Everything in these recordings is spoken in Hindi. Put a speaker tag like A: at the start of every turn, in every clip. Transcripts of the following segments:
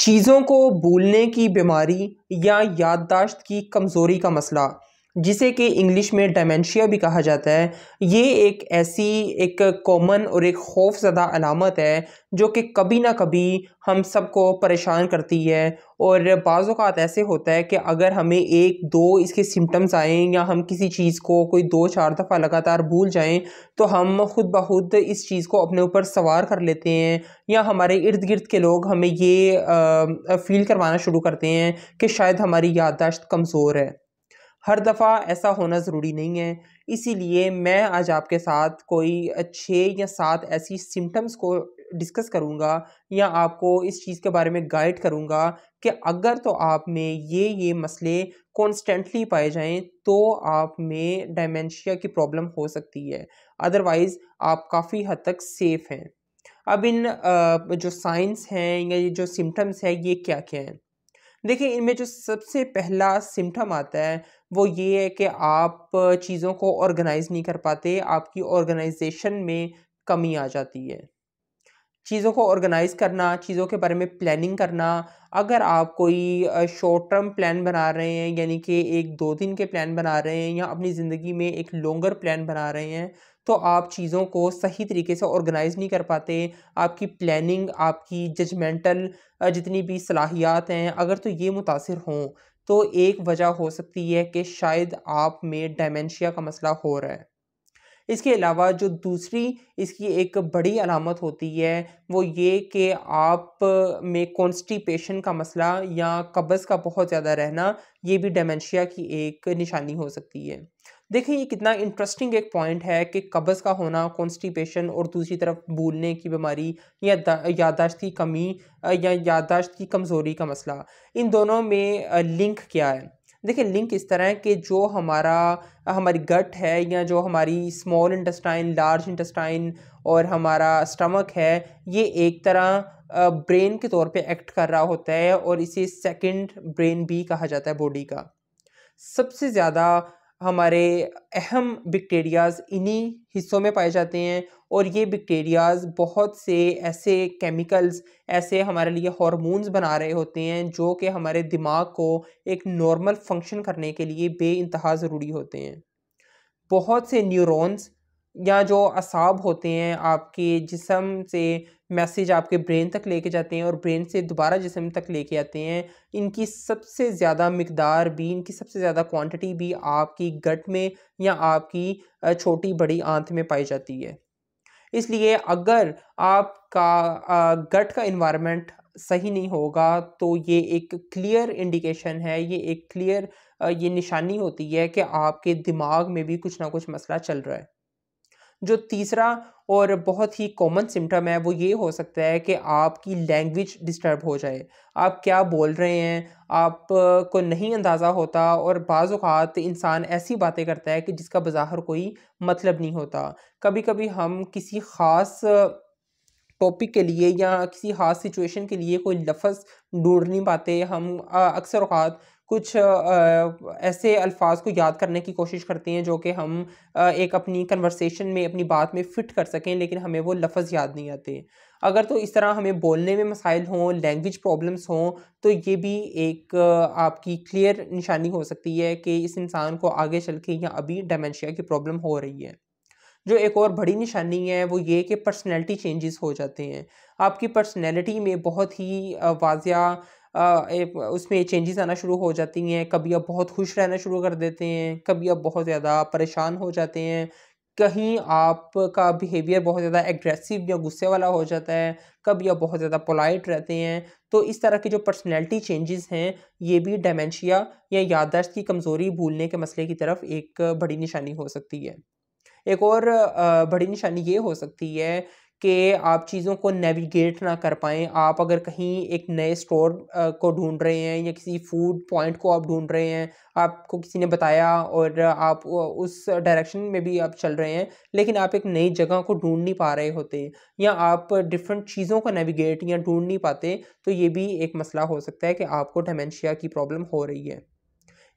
A: चीज़ों को भूलने की बीमारी या याददाश्त की कमज़ोरी का मसला, जिसे कि इंग्लिश में डिमेंशिया भी कहा जाता है, ये एक ऐसी एक कॉमन और एक खौफ़ज़दा अलामत है, जो कि कभी ना कभी हम सबको परेशान करती है। और बाज़ औक़ात ऐसे होता है कि अगर हमें 1-2 इसके सिम्पटम्स आएँ या हम किसी चीज़ को कोई 2-4 दफ़ा लगातार भूल जाएँ, तो हम खुद ब खुद इस चीज़ को अपने ऊपर सवार कर लेते हैं, या हमारे इर्द-गिर्द के लोग हमें ये फ़ील करवाना शुरू करते हैं कि शायद हमारी याददाश्त कमज़ोर है। हर दफ़ा ऐसा होना ज़रूरी नहीं है, इसीलिए मैं आज आपके साथ कोई 6 या 7 ऐसी सिम्पटम्स को डिस्कस करूँगा या आपको इस चीज़ के बारे में गाइड करूँगा कि अगर तो आप में ये मसले कॉन्स्टेंटली पाए जाएँ, तो आप में डिमेंशिया की प्रॉब्लम हो सकती है। अदरवाइज़ आप काफ़ी हद तक सेफ़ हैं। अब इन जो साइन्स हैं या ये जो सिम्पटम्स हैं, ये क्या-क्या हैं? देखिए, इनमें जो सबसे पहला सिम्पटम आता है, वो ये है कि आप चीज़ों को ऑर्गेनाइज़ नहीं कर पाते, आपकी ऑर्गेनाइज़ेशन में कमी आ जाती है। चीज़ों को ऑर्गेनाइज़ करना, चीज़ों के बारे में प्लानिंग करना, अगर आप कोई शॉर्ट टर्म प्लान बना रहे हैं, यानी कि 1-2 दिन के प्लान बना रहे हैं या अपनी ज़िंदगी में एक लॉन्गर प्लान बना रहे हैं, तो आप चीज़ों को सही तरीके से ऑर्गेनाइज़ नहीं कर पाते। आपकी प्लानिंग, आपकी जजमेंटल जितनी भी सलाहियत हैं, अगर तो ये मुतासिर हों, तो एक वजह हो सकती है कि शायद आप में डिमेंशिया का मसला हो रहा है। इसके अलावा जो दूसरी इसकी एक बड़ी अलामत होती है, वो ये कि आप में कॉन्स्टिपेशन का मसला या कब्ज़ का बहुत ज़्यादा रहना, ये भी डिमेंशिया की एक निशानी हो सकती है। देखिए, ये कितना इंटरेस्टिंग एक पॉइंट है कि कब्ज़ का होना, कॉन्स्टिपेशन और दूसरी तरफ भूलने की बीमारी या याददाश्त की कमी या याददाश्त की कमज़ोरी का मसला, इन दोनों में लिंक क्या है? देखिए, लिंक इस तरह है कि जो हमारी गट है या जो हमारी स्मॉल इंटेस्टाइन, लार्ज इंटेस्टाइन और हमारा स्टमक है, ये एक तरह ब्रेन के तौर पे एक्ट कर रहा होता है और इसे सेकंड ब्रेन भी कहा जाता है बॉडी का। सबसे ज़्यादा हमारे अहम बैक्टीरियाज़ इन्हीं हिस्सों में पाए जाते हैं, और ये बैक्टीरियाज़ बहुत से ऐसे केमिकल्स, ऐसे हमारे लिए हार्मोन्स बना रहे होते हैं, जो कि हमारे दिमाग को एक नॉर्मल फंक्शन करने के लिए बेइंतहा ज़रूरी होते हैं। बहुत से न्यूरॉन्स या जो असाब होते हैं आपके जिस्म से मैसेज आपके ब्रेन तक लेके जाते हैं और ब्रेन से दोबारा जिस्म तक लेके आते हैं, इनकी सबसे ज़्यादा मिकदार भी, इनकी सबसे ज़्यादा क्वांटिटी भी आपकी गट में या आपकी छोटी बड़ी आंत में पाई जाती है। इसलिए अगर आपका गट का एनवायरनमेंट सही नहीं होगा, तो ये एक क्लियर इंडिकेशन है, ये एक क्लियर ये निशानी होती है कि आपके दिमाग में भी कुछ ना कुछ मसला चल रहा है। जो तीसरा और बहुत ही कॉमन सिम्पटम है, वो ये हो सकता है कि आपकी लैंग्वेज डिस्टर्ब हो जाए। आप क्या बोल रहे हैं, आप को नहीं अंदाज़ा होता, और बाज़ औक़ात इंसान ऐसी बातें करता है कि जिसका बज़ाहिर कोई मतलब नहीं होता। कभी-कभी हम किसी ख़ास टॉपिक के लिए या किसी ख़ास सिचुएशन के लिए कोई लफ़्ज़ ढूँढ नहीं पाते। हम अक्सर औक़ात कुछ ऐसे अल्फ़ाज़ को याद करने की कोशिश करते हैं, जो कि हम एक अपनी कन्वर्सेशन में, अपनी बात में फ़िट कर सकें, लेकिन हमें वो लफ़्ज़ याद नहीं आते। अगर तो इस तरह हमें बोलने में मसाइल हों, लैंग्वेज प्रॉब्लम्स हों, तो ये भी एक आपकी क्लियर निशानी हो सकती है कि इस इंसान को आगे चल के या अभी डिमेंशिया की प्रॉब्लम हो रही है। जो एक और बड़ी निशानी है, वो ये कि पर्सनैलिटी चेंजेस हो जाते हैं। आपकी पर्सनैलिटी में बहुत ही वाज़िया एक उसमें चेंजेस आना शुरू हो जाती हैं। कभी आप बहुत खुश रहना शुरू कर देते हैं, कभी आप बहुत ज़्यादा परेशान हो जाते हैं, कहीं आपका बिहेवियर बहुत ज़्यादा एग्रेसिव या गुस्से वाला हो जाता है, कभी आप बहुत ज़्यादा पोलाइट रहते हैं। तो इस तरह के जो पर्सनैलिटी चेंजेस हैं, ये भी डिमेंशिया या याददाश्त की कमज़ोरी, भूलने के मसले की तरफ एक बड़ी निशानी हो सकती है। एक और बड़ी निशानी ये हो सकती है कि आप चीज़ों को नेविगेट ना कर पाएँ। आप अगर कहीं एक नए स्टोर को ढूँढ रहे हैं या किसी फूड पॉइंट को आप ढूँढ रहे हैं, आपको किसी ने बताया और आप उस डायरेक्शन में भी आप चल रहे हैं, लेकिन आप एक नई जगह को ढूँढ नहीं पा रहे होते, या आप डिफ़रेंट चीज़ों को नेविगेट या ढूँढ नहीं पाते, तो ये भी एक मसला हो सकता है कि आपको डिमेंशिया की प्रॉब्लम हो रही है।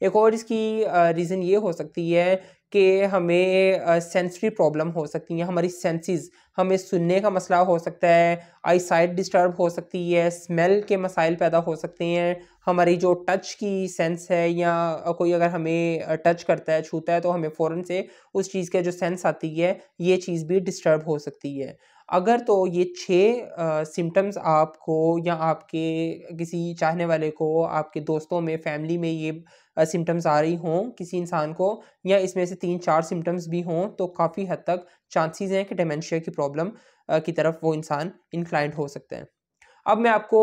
A: एक और इसकी रीज़न ये हो सकती है कि हमें सेंसरी प्रॉब्लम हो सकती है, हमारी सेंसेस, हमें सुनने का मसला हो सकता है, आई साइट डिस्टर्ब हो सकती है, स्मेल के मसाइल पैदा हो सकते हैं, हमारी जो टच की सेंस है या कोई अगर हमें टच करता है, छूता है, तो हमें फ़ौरन से उस चीज़ का जो सेंस आती है, ये चीज़ भी डिस्टर्ब हो सकती है। अगर तो ये 6 सिम्पटम्स आपको या आपके किसी चाहने वाले को, आपके दोस्तों में, फैमिली में ये सिम्पटम्स आ रही हों किसी इंसान को, या इसमें से 3-4 सिम्पटम्स भी हों, तो काफ़ी हद तक चांसेस हैं कि डिमेंशिया की प्रॉब्लम की तरफ वो इंसान इंक्लाइंड हो सकता है। अब मैं आपको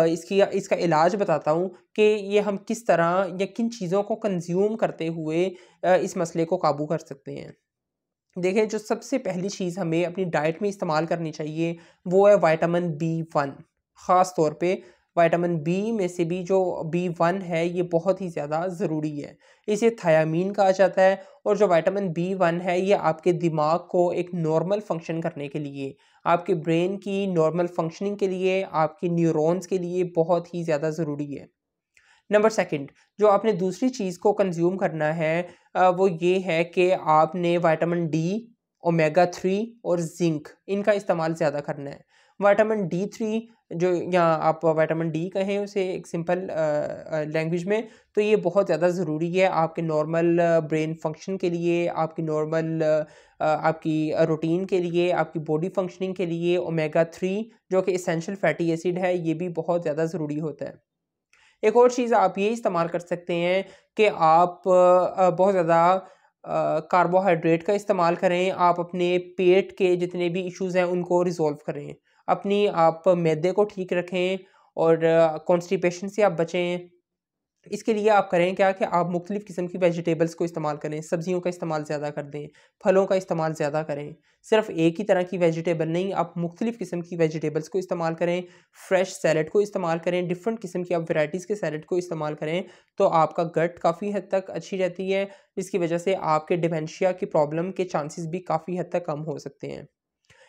A: इसका इलाज बताता हूँ कि ये हम किस तरह या किन चीज़ों को कंज़्यूम करते हुए इस मसले को काबू कर सकते हैं। देखिए, जो सबसे पहली चीज़ हमें अपनी डाइट में इस्तेमाल करनी चाहिए, वो है विटामिन बी 1। ख़ास तौर पे विटामिन बी में से भी जो बी 1 है, ये बहुत ही ज़्यादा ज़रूरी है। इसे थायामीन कहा जाता है, और जो विटामिन बी 1 है, ये आपके दिमाग को एक नॉर्मल फंक्शन करने के लिए, आपके ब्रेन की नॉर्मल फंक्शनिंग के लिए, आपकी न्यूरॉन्स के लिए बहुत ही ज़्यादा ज़रूरी है। नंबर सेकंड, जो आपने दूसरी चीज़ को कंज़्यूम करना है, वो ये है कि आपने विटामिन डी, ओमेगा 3 और ज़िंक, इनका इस्तेमाल ज़्यादा करना है। विटामिन डी 3, जो या आप विटामिन डी कहें उसे एक सिंपल लैंग्वेज में, तो ये बहुत ज़्यादा ज़रूरी है आपके नॉर्मल ब्रेन फंक्शन के लिए, आपकी नॉर्मल आपकी रूटीन के लिए, आपकी बॉडी फंक्शनिंग के लिए। ओमेगा 3 जो कि एसेंशियल फैटी एसिड है, ये भी बहुत ज़्यादा ज़रूरी होता है। एक और चीज़ आप ये इस्तेमाल कर सकते हैं कि आप बहुत ज़्यादा कार्बोहाइड्रेट का इस्तेमाल करें। आप अपने पेट के जितने भी इश्यूज़ हैं उनको रिज़ॉल्व करें। अपनी आप मैदे को ठीक रखें और कॉन्स्टिपेशन से आप बचें। इसके लिए आप करें क्या कि आप मुख्तलिफ़ किस्म की वेजिटेबल्स को इस्तेमाल करें, सब्जियों का इस्तेमाल ज़्यादा कर दें, फलों का इस्तेमाल ज़्यादा करें। सिर्फ़ एक ही तरह की वेजिटेबल नहीं, आप मुख्तलिफ़ किस्म की वेजिटेबल्स को इस्तेमाल करें, फ्रेश सैलड को इस्तेमाल करें, डिफ़रेंट किस्म की आप वैराइटीज़ के सैलड को इस्तेमाल करें, तो आपका गट काफ़ी हद तक अच्छी रहती है, जिसकी वजह से आपके डिमेंशिया की प्रॉब्लम के चांसेस भी काफ़ी हद तक कम हो सकते हैं।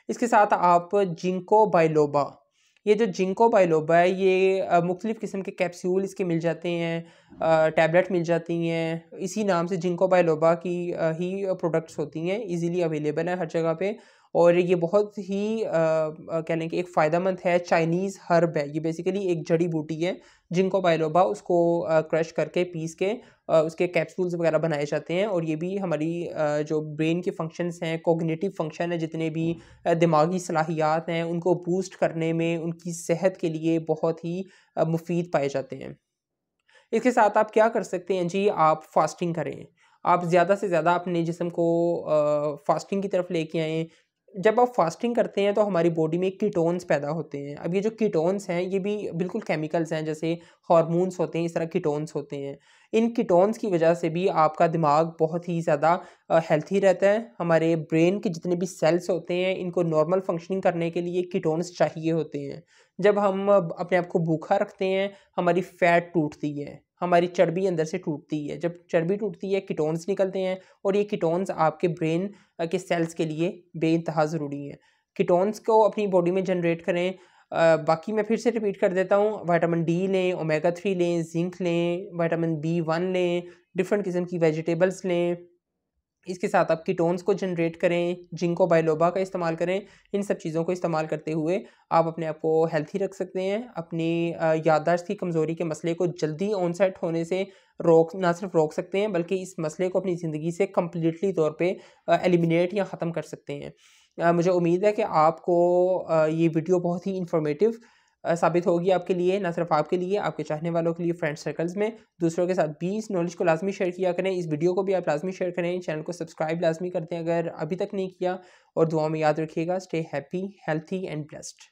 A: इसके साथ आप जिंको बाइलोबा, ये जो जिंको बाइलोबा है, ये मुख्तलिफ़ किस्म के कैप्सूल इसके मिल जाते हैं, टैबलेट मिल जाती हैं। इसी नाम से जिंको बाइलोबा की ही प्रोडक्ट्स होती हैं, इजीली अवेलेबल है हर जगह पे। और ये बहुत ही कह लें कि एक फ़ायदेमंद है, चाइनीज़ हर्ब है, ये बेसिकली एक जड़ी बूटी है जिंको बाइलोबा। उसको क्रश करके पीस के उसके कैप्सूल्स वगैरह बनाए जाते हैं, और ये भी हमारी जो ब्रेन के फंक्शंस हैं, कॉग्निटिव फंक्शन है, जितने भी दिमागी सलाहियात हैं, उनको बूस्ट करने में, उनकी सेहत के लिए बहुत ही मुफीद पाए जाते हैं। इसके साथ आप क्या कर सकते हैं जी, आप फास्टिंग करें। आप ज़्यादा से ज़्यादा अपने जिस्म को फास्टिंग की तरफ लेके आएँ। जब आप फास्टिंग करते हैं तो हमारी बॉडी में कीटोन्स पैदा होते हैं। अब ये जो कीटोन्स हैं, ये भी बिल्कुल केमिकल्स हैं, जैसे हार्मोन्स होते हैं, इस तरह कीटोन्स होते हैं। इन कीटोन्स की वजह से भी आपका दिमाग बहुत ही ज़्यादा हेल्थी रहता है। हमारे ब्रेन के जितने भी सेल्स होते हैं, इनको नॉर्मल फंक्शनिंग करने के लिए कीटोन्स चाहिए होते हैं। जब हम अपने आप को भूखा रखते हैं, हमारी फैट टूटती है, हमारी चर्बी अंदर से टूटती है। जब चर्बी टूटती है, कीटोन्स निकलते हैं, और ये कीटोन्स आपके ब्रेन के सेल्स के लिए बेइंतहा ज़रूरी है। कीटोन्स को अपनी बॉडी में जनरेट करें। बाकी मैं फिर से रिपीट कर देता हूँ, विटामिन डी लें, ओमेगा 3 लें, ज़िंक लें, विटामिन बी 1 लें, डिफ़रेंट किस्म की वेजिटेबल्स लें। इसके साथ आप कीटोन्स को जनरेट करें, जिंको बाइलोबा का इस्तेमाल करें। इन सब चीज़ों को इस्तेमाल करते हुए आप अपने आप को हेल्थी रख सकते हैं। अपनी याददाश्त की कमज़ोरी के मसले को जल्दी ऑनसेट होने से ना सिर्फ रोक सकते हैं, बल्कि इस मसले को अपनी ज़िंदगी से कम्प्लीटली तौर पे एलिमिनेट या ख़त्म कर सकते हैं। मुझे उम्मीद है कि आपको ये वीडियो बहुत ही इंफॉर्मेटिव साबित होगी आपके लिए, ना सिर्फ आपके लिए, आपके चाहने वालों के लिए, फ्रेंड सर्कल्स में दूसरों के साथ भी इस नॉलेज को लाजमी शेयर किया करें। इस वीडियो को भी आप लाजमी शेयर करें, चैनल को सब्सक्राइब लाजमी करते हैं अगर अभी तक नहीं किया, और दुआ में याद रखिएगा, stay happy, healthy and blessed.